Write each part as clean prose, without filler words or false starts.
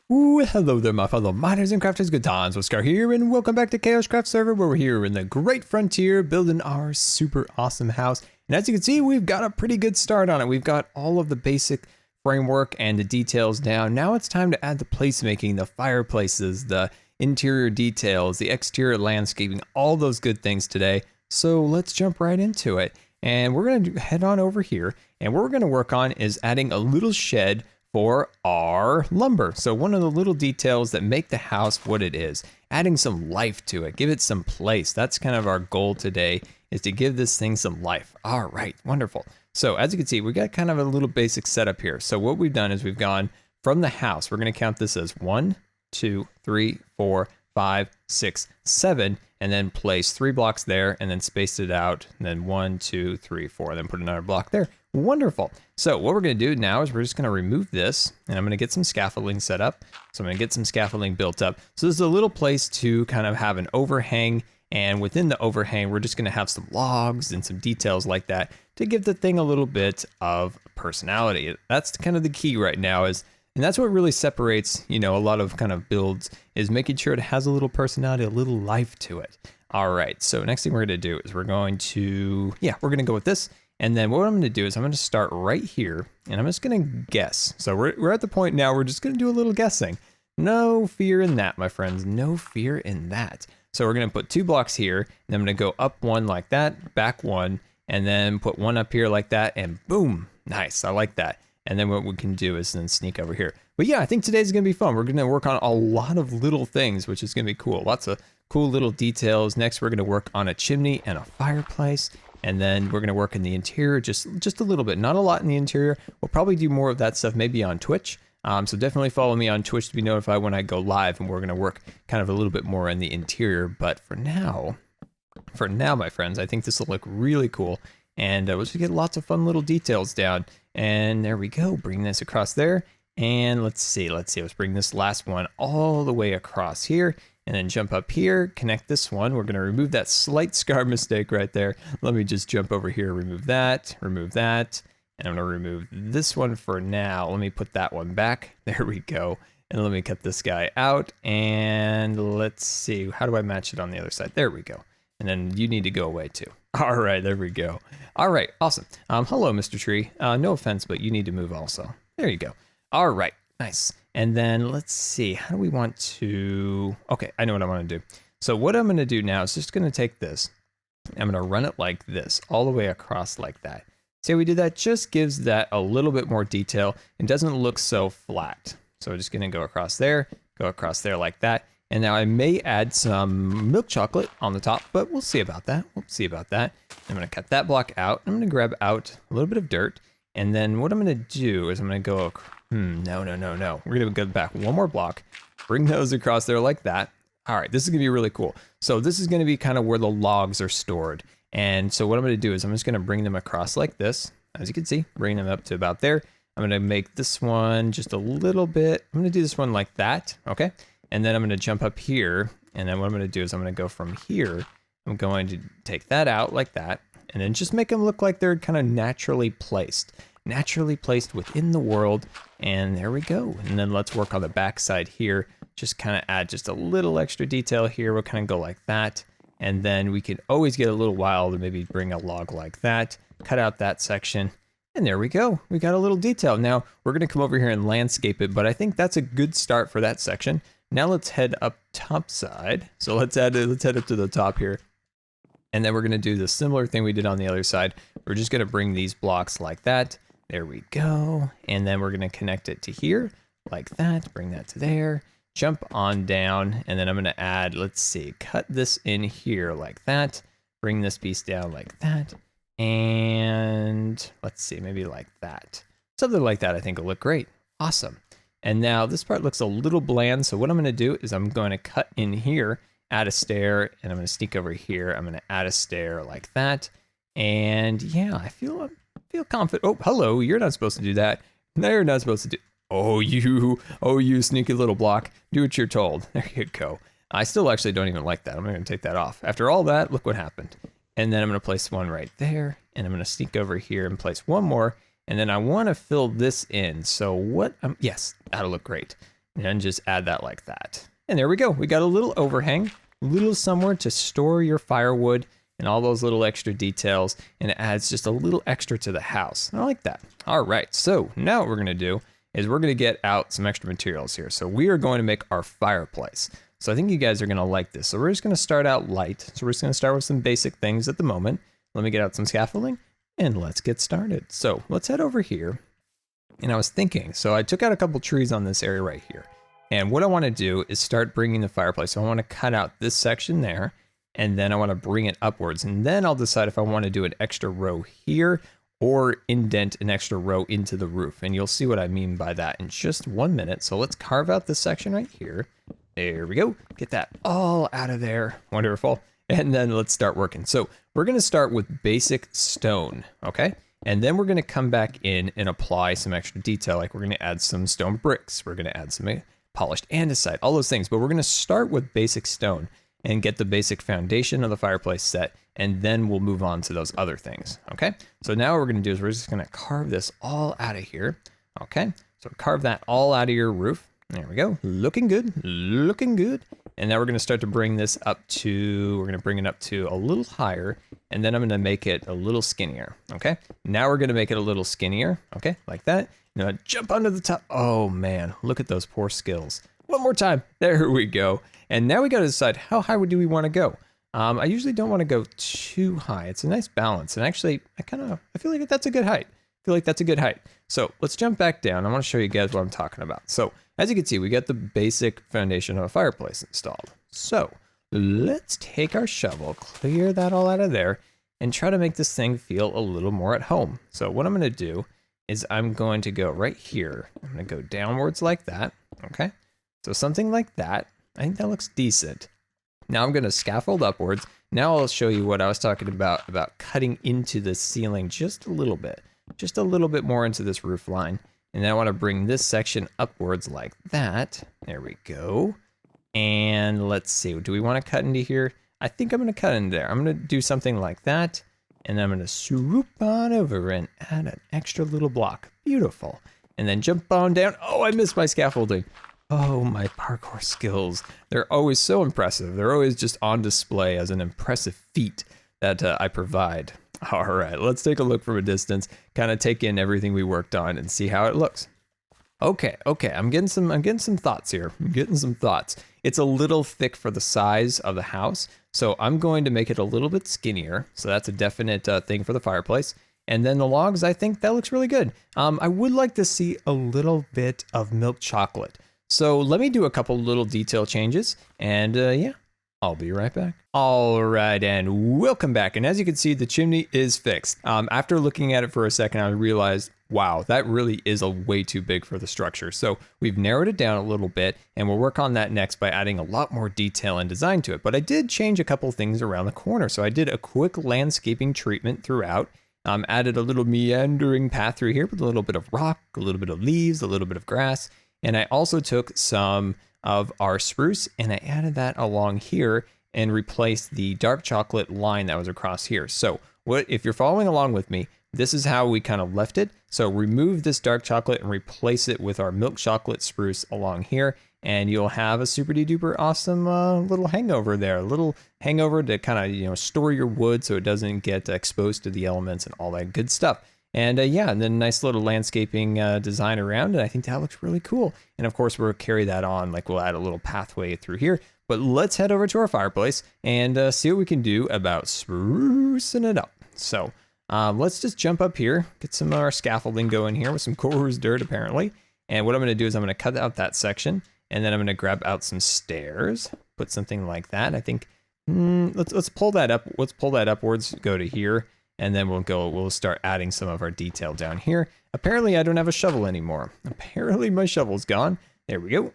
Ooh, hello there, my fellow miners and crafters. GoodTimesWithScar here, and welcome back to KaoshKraft server, where we're here in the Great Frontier building our super awesome house. And as you can see, we've got a pretty good start on it. We've got all of the basic framework and the details down. Now it's time to add the placemaking, the fireplaces, the interior details, the exterior landscaping, all those good things today. So let's jump right into it. And we're going to head on over here, and what we're going to work on is adding a little shed for our lumber. So one of the little details that make the house what it is, adding some life to it, give it some place. That's kind of our goal today, is to give this thing some life. All right, wonderful. So as you can see, we got kind of a little basic setup here. So what we've done is we've gone from the house. We're going to count this as 1, 2, 3, 4, 5, 6, 7, and then place 3 blocks there, and then spaced it out, and then 1, 2, 3, 4, and then put another block there. Wonderful. So what we're going to do now is we're just going to remove this, and I'm going to get some scaffolding set up. So I'm going to get some scaffolding built up. So this is a little place to kind of have an overhang, and within the overhang, we're just going to have some logs and some details like that to give the thing a little bit of personality. That's kind of the key right now, and that's what really separates, a lot of kind of builds, is making sure it has a little personality, a little life to it. All right, so next thing we're going to do is we're going to go with this. And then what I'm going to do is I'm going to start right here, and I'm just going to guess. So we're at the point now, we're just going to do a little guessing. No fear in that, my friends. No fear in that. So we're going to put 2 blocks here, and I'm going to go up 1 like that, back 1, and then put 1 up here like that, and boom. Nice, I like that. And then what we can do is then sneak over here. But yeah, I think today's going to be fun. We're going to work on a lot of little things, which is going to be cool. Lots of cool little details. Next, we're going to work on a chimney and a fireplace. And then we're going to work in the interior just a little bit, not a lot in the interior. We'll probably do more of that stuff maybe on Twitch. So definitely follow me on Twitch to be notified when I go live, and we're going to work kind of a little bit more in the interior. But for now, my friends, I think this will look really cool. And we'll just get lots of fun little details down. And there we go. Bring this across there. And let's see. Let's bring this last one all the way across here. And then jump up here, connect this one. We're going to remove that slight scar mistake right there. Let me just jump over here, remove that, and I'm going to remove this one for now. Let me put that one back. There we go. And let me cut this guy out. And let's see, how do I match it on the other side? There we go. And then you need to go away too. All right, there we go. All right, awesome. Hello, Mr. Tree. No offense, but you need to move also. There you go. All right, nice. And then let's see, how do we want to, okay, I know what I want to do. So what I'm going to do now is just going to take this, I'm going to run it like this, all the way across like that. See how we did that? Just gives that a little bit more detail. It doesn't look so flat. So we're just going to go across there like that. And now I may add some milk chocolate on the top, but we'll see about that. I'm going to cut that block out. I'm going to grab out a little bit of dirt. And then what I'm going to do is I'm going to go no. We're going to go back 1 more block, bring those across there like that. All right, this is going to be really cool. So this is going to be kind of where the logs are stored. And so what I'm going to do is I'm just going to bring them across like this. As you can see, bring them up to about there. I'm going to make this one just a little bit. I'm going to do this one like that, okay? And then I'm going to jump up here. And then what I'm going to do is I'm going to go from here. I'm going to take that out like that. And then just make them look like they're kind of naturally placed within the world. And there we go. And then let's work on the back side here. Just kind of add just a little extra detail here. We'll kind of go like that. And then we can always get a little wild and maybe bring a log like that, cut out that section. And there we go. We got a little detail. Now we're going to come over here and landscape it, but I think that's a good start for that section. Now let's head up top side. So let's head up to the top here. And then we're going to do the similar thing we did on the other side. We're just going to bring these blocks like that. There we go. And then we're going to connect it to here like that. Bring that to there. Jump on down. And then I'm going to add, let's see, cut this in here like that. Bring this piece down like that. And let's see, maybe like that. Something like that I think will look great. Awesome. And now this part looks a little bland. So what I'm going to do is I'm going to cut in here, add a stair, and I'm going to sneak over here. I'm going to add a stair like that. And yeah, I feel confident. Oh, hello, you're not supposed to do that. No, you're not supposed to do. Oh, you sneaky little block. Do what you're told. There you go. I still actually don't even like that. I'm going to take that off. After all that, look what happened. And then I'm going to place one right there. And I'm going to sneak over here and place one more. And then I want to fill this in. So what, yes, that'll look great. and just add that like that. And there we go. We got a little overhang, a little somewhere to store your firewood and all those little extra details, and it adds just a little extra to the house. I like that. All right, so now what we're gonna do is we're gonna get out some extra materials here. So we are going to make our fireplace. So I think you guys are gonna like this. So we're just gonna start out light. So we're just gonna start with some basic things at the moment. Let me get out some scaffolding and let's get started. So let's head over here. And I was thinking, so I took out a couple trees on this area right here. And what I wanna do is start bringing the fireplace. So I wanna cut out this section there, and then I wanna bring it upwards. And then I'll decide if I wanna do an extra row here or indent an extra row into the roof. And you'll see what I mean by that in just 1 minute. So let's carve out this section right here. There we go. Get that all out of there. Wonderful. And then let's start working. So we're going to start with basic stone, okay? And then we're going to come back in and apply some extra detail. Like we're going to add some stone bricks. We're going to add some polished andesite, all those things. But we're going to start with basic stone and get the basic foundation of the fireplace set. And then we'll move on to those other things, okay? So now what we're going to do is we're just going to carve this all out of here, okay? So carve that all out of your roof. There we go. Looking good. Looking good. And now we're going to start to bring this up to, we're going to bring it up to a little higher. And then I'm going to make it a little skinnier. Okay. Now we're going to make it a little skinnier. Okay. Like that. Now jump onto the top. Oh man. Look at those poor skills. One more time. There we go. And now we got to decide how high do we want to go? I usually don't want to go too high. It's a nice balance. And actually, I feel like that's a good height. So let's jump back down. I want to show you guys what I'm talking about. So as you can see, we got the basic foundation of a fireplace installed. So let's take our shovel, clear that all out of there, and try to make this thing feel a little more at home. So what I'm going to do is I'm going to go right here. I'm going to go downwards like that. Okay. So something like that. I think that looks decent. Now I'm going to scaffold upwards. Now I'll show you what I was talking about cutting into the ceiling just a little bit more into this roof line. And then I want to bring this section upwards like that. There we go. And let's see, do we want to cut into here? I think I'm going to cut in there. I'm going to do something like that. And then I'm going to swoop on over and add an extra little block. Beautiful. And then jump on down. Oh, I missed my scaffolding. Oh, my parkour skills. They're always so impressive. They're always just on display as an impressive feat that I provide. All right, let's take a look from a distance, kind of take in everything we worked on and see how it looks. Okay, I'm getting some thoughts here. It's a little thick for the size of the house, so I'm going to make it a little bit skinnier. So that's a definite thing for the fireplace. And then the logs, I think that looks really good. I would like to see a little bit of milk chocolate. So let me do a couple little detail changes, and yeah. I'll be right back. All right, and welcome back. And as you can see, the chimney is fixed. After looking at it for a second, I realized, wow, that really is a way too big for the structure. So we've narrowed it down a little bit, and we'll work on that next by adding a lot more detail and design to it. But I did change a couple things around the corner. So I did a quick landscaping treatment throughout. Added a little meandering path through here with a little bit of rock, a little bit of leaves, a little bit of grass. And I also took some of our spruce and I added that along here and replaced the dark chocolate line that was across here. So if you're following along with me, this is how we kind of left it. So remove this dark chocolate and replace it with our milk chocolate spruce along here. And you'll have a super duper awesome little hangover there, a little hangover to kind of, store your wood so it doesn't get exposed to the elements and all that good stuff. And yeah, and then a nice little landscaping design around it. I think that looks really cool. And of course, we'll carry that on, like we'll add a little pathway through here. But let's head over to our fireplace and see what we can do about sprucing it up. So let's just jump up here, get some of our scaffolding going here with some coarse dirt apparently. And what I'm going to do is I'm going to cut out that section, and then I'm going to grab out some stairs, put something like that. I think let's pull that up. Let's pull that upwards, go to here. And then we'll start adding some of our detail down here. Apparently I don't have a shovel anymore. Apparently my shovel's gone. There we go.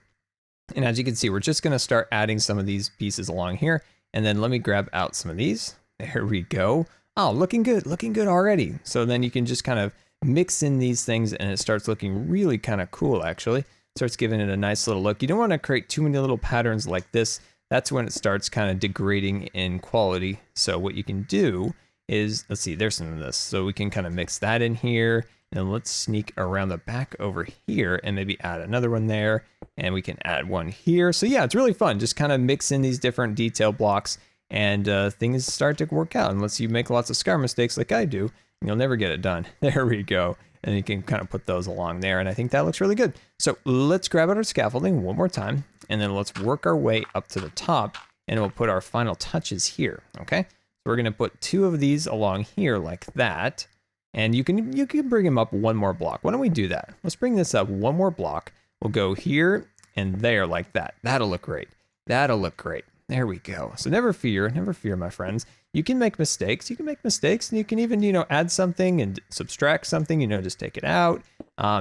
And as you can see, we're just gonna start adding some of these pieces along here. And then let me grab out some of these. There we go. Oh, looking good already. So then you can just kind of mix in these things and it starts looking really kind of cool actually. Starts giving it a nice little look. You don't wanna create too many little patterns like this. That's when it starts kind of degrading in quality. So what you can do is, let's see, there's some of this. So we can kind of mix that in here And let's sneak around the back over here and maybe add another one there. And we can add one here. So yeah, it's really fun. Just kind of mix in these different detail blocks and things start to work out. Unless you make lots of scar mistakes like I do, you'll never get it done. There we go. And you can kind of put those along there. And I think that looks really good. So let's grab out our scaffolding one more time. And then let's work our way up to the top. And we'll put our final touches here. Okay. So we're going to put 2 of these along here like that. And you can bring them up one more block. Why don't we do that? Let's bring this up one more block. We'll go here and there like that. That'll look great. That'll look great. There we go. So never fear, my friends. You can make mistakes. You can make mistakes, and you can even, add something and subtract something. Just take it out.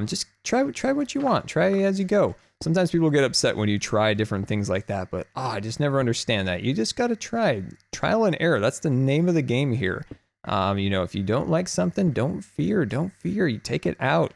Just try what you want. Try as you go. Sometimes people get upset when you try different things like that, but I just never understand that. You just gotta try. Trial and error. That's the name of the game here. If you don't like something, don't fear. Don't fear. You take it out.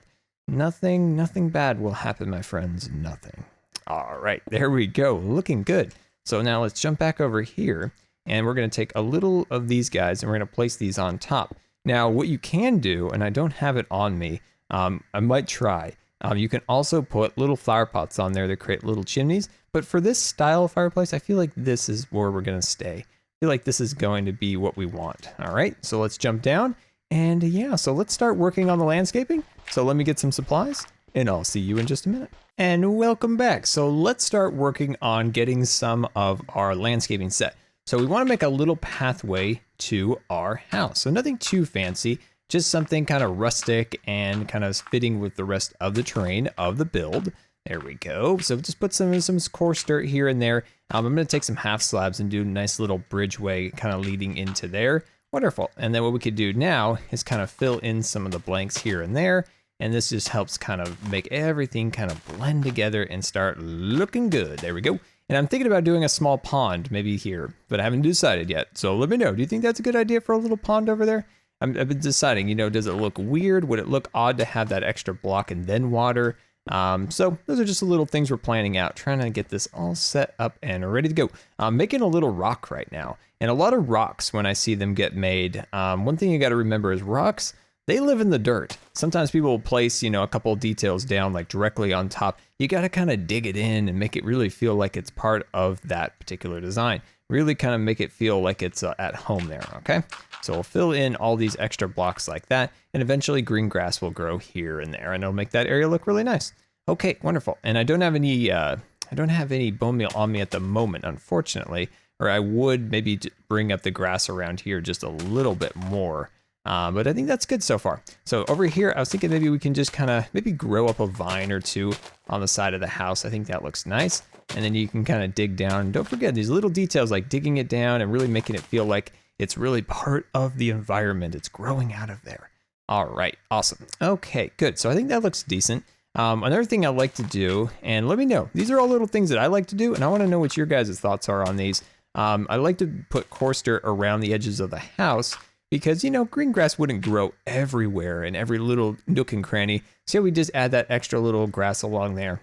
Nothing bad will happen, my friends. Nothing. All right, there we go. Looking good. So now let's jump back over here, and we're going to take a little of these guys, and we're going to place these on top. Now, what you can do, and I don't have it on me, I might try. You can also put little flower pots on there to create little chimneys. But for this style of fireplace, I feel like this is where we're going to stay. I feel like this is going to be what we want. All right, so let's jump down. And yeah, so let's start working on the landscaping. So let me get some supplies, and I'll see you in just a minute. And welcome back. So let's start working on getting some of our landscaping set. So we want to make a little pathway to our house. So nothing too fancy, just something kind of rustic and kind of fitting with the rest of the terrain of the build. There we go. So just put some coarse dirt here and there. I'm going to take some half slabs and do a nice little bridgeway kind of leading into there. Wonderful. And then what we could do now is kind of fill in some of the blanks here and there. And this just helps kind of make everything kind of blend together and start looking good. There we go. And I'm thinking about doing a small pond maybe here, but I haven't decided yet. So let me know. Do you think that's a good idea for a little pond over there? I've been deciding, does it look weird? Would it look odd to have that extra block and then water? So those are just the little things we're planning out, trying to get this all set up and ready to go. I'm making a little rock right now, and a lot of rocks, when I see them get made, one thing you got to remember is rocks, they live in the dirt. Sometimes people will place, a couple of details down like directly on top. You got to kind of dig it in and make it really feel like it's part of that particular design. Really kind of make it feel like it's at home there, okay? So we'll fill in all these extra blocks like that, and eventually green grass will grow here and there, and it'll make that area look really nice. Okay, wonderful. And I don't have any bone meal on me at the moment, unfortunately, or I would maybe bring up the grass around here just a little bit more. But I think that's good so far. So over here, I was thinking maybe we can just kind of maybe grow up a vine or two on the side of the house. I think that looks nice. And then you can kind of dig down. And don't forget these little details like digging it down and really making it feel like it's really part of the environment. It's growing out of there. All right, awesome. Okay, good. So I think that looks decent. Another thing I like to do, and let me know, these are all little things that I like to do, and I want to know what your guys' thoughts are on these. I like to put coarse dirt around the edges of the house because, green grass wouldn't grow everywhere in every little nook and cranny. So we just add that extra little grass along there.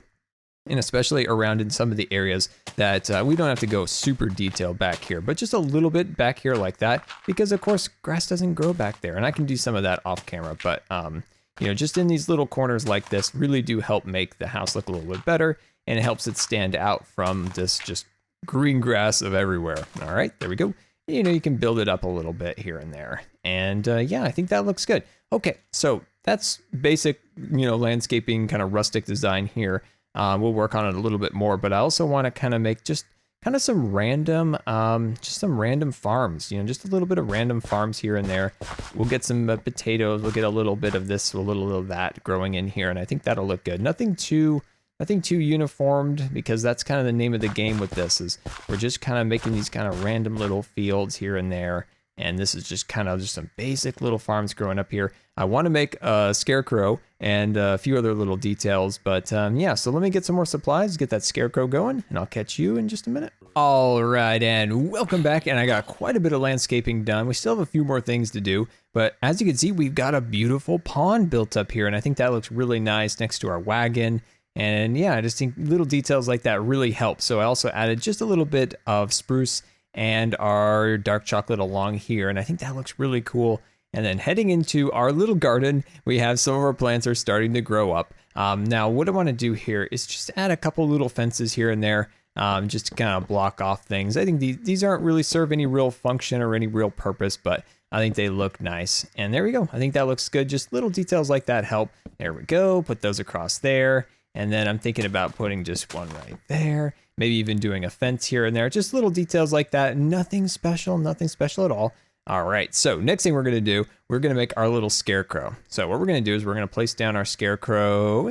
And especially around in some of the areas that we don't have to go super detailed back here, but just a little bit back here like that, because of course grass doesn't grow back there. And I can do some of that off camera, but just in these little corners like this really do help make the house look a little bit better, and it helps it stand out from this just green grass of everywhere. All right, there we go. You can build it up a little bit here and there. And yeah, I think that looks good. Okay, so that's basic, landscaping kind of rustic design here. We'll work on it a little bit more, but I also want to kind of make just kind of some random farms, just a little bit of random farms here and there. We'll get some potatoes. We'll get a little bit of this, a little of that growing in here. And I think that'll look good. Nothing too uniformed, because that's kind of the name of the game with this, is we're just kind of making these kind of random little fields here and there. And this is just kind of just some basic little farms growing up here. I want to make a scarecrow and a few other little details, but yeah, so let me get some more supplies, get that scarecrow going, and I'll catch you in just a minute. All right, and welcome back, and I got quite a bit of landscaping done. We still have a few more things to do, but as you can see, we've got a beautiful pond built up here, and I think that looks really nice next to our wagon. And yeah, I just think little details like that really help. So I also added just a little bit of spruce and our dark chocolate along here, and I think that looks really cool. And then heading into our little garden, we have some of our plants are starting to grow up. Now, what I want to do here is just add a couple little fences here and there, just to kind of block off things. I think these aren't really serve any real function or any real purpose, but I think they look nice. And there we go. I think that looks good. Just little details like that help. There we go. Put those across there. And then I'm thinking about putting just one right there. Maybe even doing a fence here and there. Just little details like that. Nothing special at all. All right, so next thing we're gonna do, we're gonna make our little scarecrow. So what we're gonna do is we're gonna place down our scarecrow,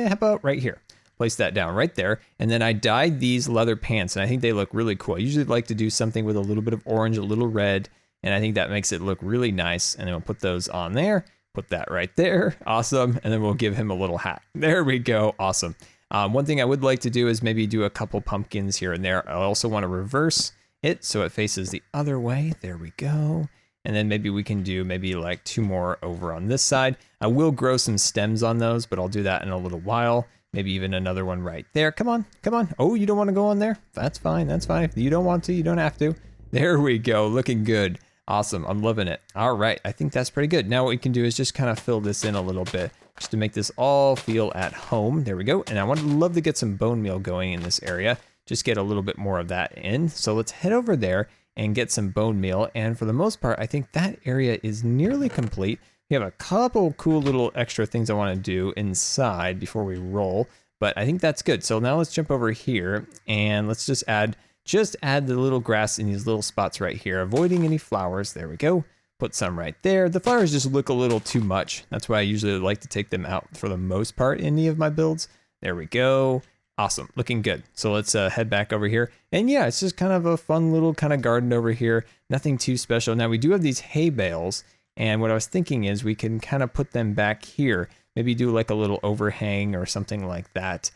how about right here? Place that down right there. And then I dyed these leather pants and I think they look really cool. I usually like to do something with a little bit of orange, a little red, and I think that makes it look really nice. And then we'll put those on there, put that right there, awesome. And then we'll give him a little hat. There we go, awesome. One thing I would like to do is maybe do a couple pumpkins here and there. I also wanna reverse it so it faces the other way. There we go. And then maybe we can do maybe like 2 more over on this side. I will grow some stems on those, but I'll do that in a little while. Maybe even another one right there. Come on, come on. Oh, you don't want to go on there? That's fine, that's fine. If you don't want to, you don't have to. There we go, looking good. Awesome, I'm loving it. All right, I think that's pretty good. Now what we can do is just kind of fill this in a little bit, just to make this all feel at home. There we go. And I would love to get some bone meal going in this area. Just get a little bit more of that in. So let's head over there and get some bone meal. And for the most part, I think that area is nearly complete. We have a couple cool little extra things I want to do inside before we roll, but I think that's good. So now let's jump over here and let's just add the little grass in these little spots right here, avoiding any flowers. There we go. Put some right there. The flowers just look a little too much. That's why I usually like to take them out for the most part in any of my builds. There we go. Awesome, looking good. So let's head back over here. And yeah, it's just kind of a fun little kind of garden over here. Nothing too special. Now we do have these hay bales. And what I was thinking is we can kind of put them back here. Maybe do like a little overhang or something like that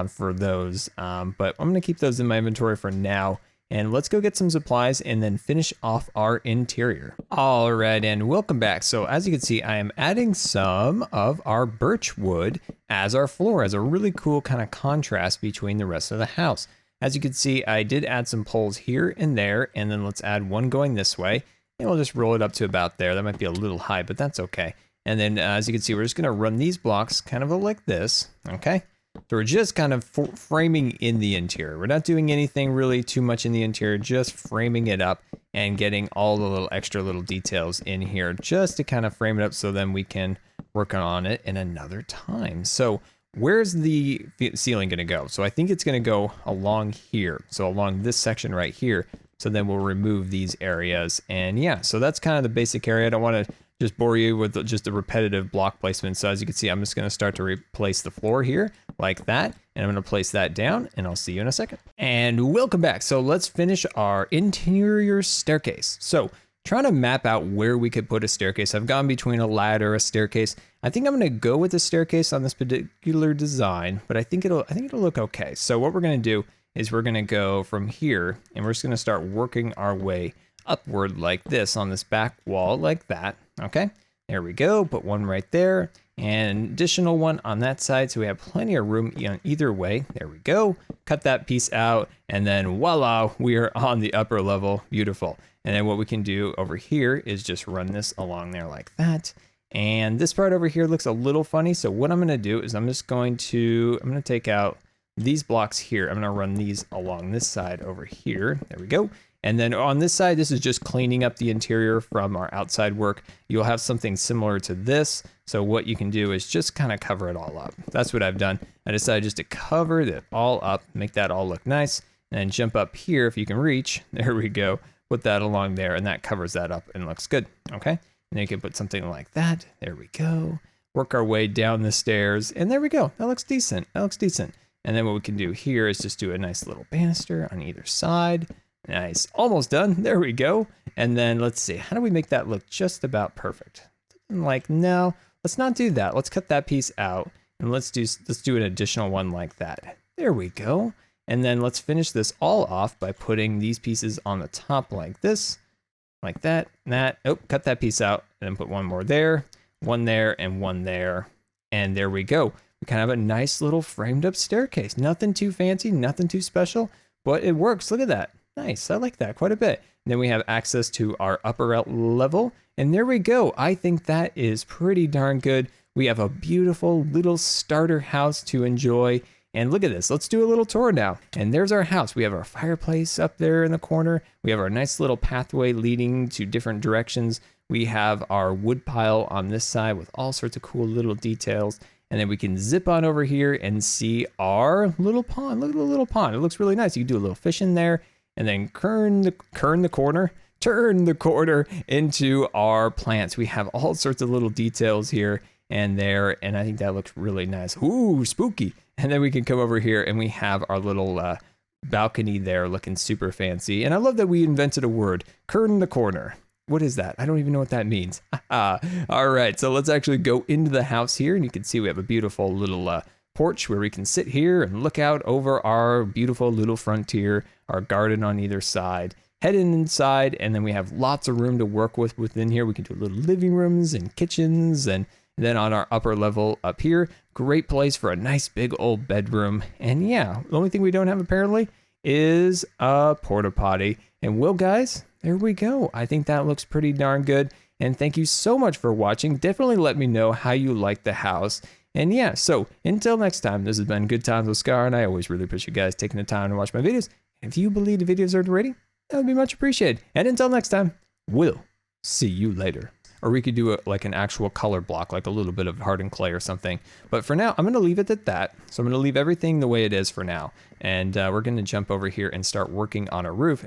for those. But I'm gonna keep those in my inventory for now. And let's go get some supplies and then finish off our interior. All right, and welcome back. So as you can see, I am adding some of our birch wood as our floor, as a really cool kind of contrast between the rest of the house. As you can see, I did add some poles here and there, and then let's add one going this way, and we'll just roll it up to about there. That might be a little high, but that's okay. And then as you can see, we're just gonna run these blocks kind of like this, okay? So we're just kind of framing in the interior. We're not doing anything really too much in the interior, just framing it up and getting all the little extra little details in here just to kind of frame it up so then we can work on it in another time. So where's the ceiling gonna go? So I think it's gonna go along here. So along this section right here. So then we'll remove these areas. And yeah, so that's kind of the basic area. I don't want to just bore you with just the repetitive block placement. So as you can see, I'm just going to start to replace the floor here like that. And I'm going to place that down and I'll see you in a second. And welcome back. So let's finish our interior staircase. So trying to map out where we could put a staircase. I've gone between a ladder, a staircase. I think I'm going to go with the staircase on this particular design, but I think it'll look okay. So what we're going to do is we're going to go from here and we're just going to start working our way upward like this on this back wall like that. Okay, there we go. Put one right there and additional one on that side. So we have plenty of room on either way. There we go. Cut that piece out and then voila, we are on the upper level. Beautiful. And then what we can do over here is just run this along there like that. And this part over here looks a little funny. So what I'm going to do is I'm going to take out these blocks here. I'm going to run these along this side over here. There we go. And then on this side, this is just cleaning up the interior from our outside work. You'll have something similar to this. So what you can do is just kind of cover it all up. That's what I've done. I decided just to cover it all up, make that all look nice, and then jump up here if you can reach. There we go. Put that along there and that covers that up and looks good. Okay. And then you can put something like that. There we go. Work our way down the stairs and there we go. That looks decent. That looks decent. And then what we can do here is just do a nice little banister on either side. Nice, almost done. There we go. And then let's see, how do we make that look just about perfect? Like, no, let's not do that. Let's cut that piece out and let's do an additional one like that. There we go. And then let's finish this all off by putting these pieces on the top like this, like that, and that. Oh, cut that piece out and then put one more there, one there, and one there. And there we go. We kind of have a nice little framed up staircase. Nothing too fancy, nothing too special, but it works. Look at that. Nice, I like that quite a bit. And then we have access to our upper level, and there we go. I think that is pretty darn good. We have a beautiful little starter house to enjoy. And look at this, let's do a little tour now. And there's our house. We have our fireplace up there in the corner. We have our nice little pathway leading to different directions. We have our wood pile on this side with all sorts of cool little details. And then we can zip on over here and see our little pond. Look at the little pond. It looks really nice. You can do a little fish in there and then turn the corner into our plants. We have all sorts of little details here and there, and I think that looks really nice. Ooh, spooky. And then we can come over here and we have our little balcony there looking super fancy. And I love that we invented a word, turn the corner. What is that? I don't even know what that means. All right, so let's actually go into the house here, and you can see we have a beautiful little porch where we can sit here and look out over our beautiful little frontier, our garden on either side. Head inside, and then we have lots of room to work with within here. We can do little living rooms and kitchens, and then on our upper level up here, great place for a nice big old bedroom. And yeah, the only thing we don't have apparently is a porta potty. And well, guys, there we go. I think that looks pretty darn good. And thank you so much for watching. Definitely let me know how you like the house. And yeah, so until next time, this has been Good Times with Scar, and I always really appreciate you guys taking the time to watch my videos. And if you believe the videos are rating, that would be much appreciated. And until next time, we'll see you later. Or we could do like an actual color block, like a little bit of hardened clay or something. But for now, I'm going to leave it at that. So I'm going to leave everything the way it is for now. And we're going to jump over here and start working on a roof.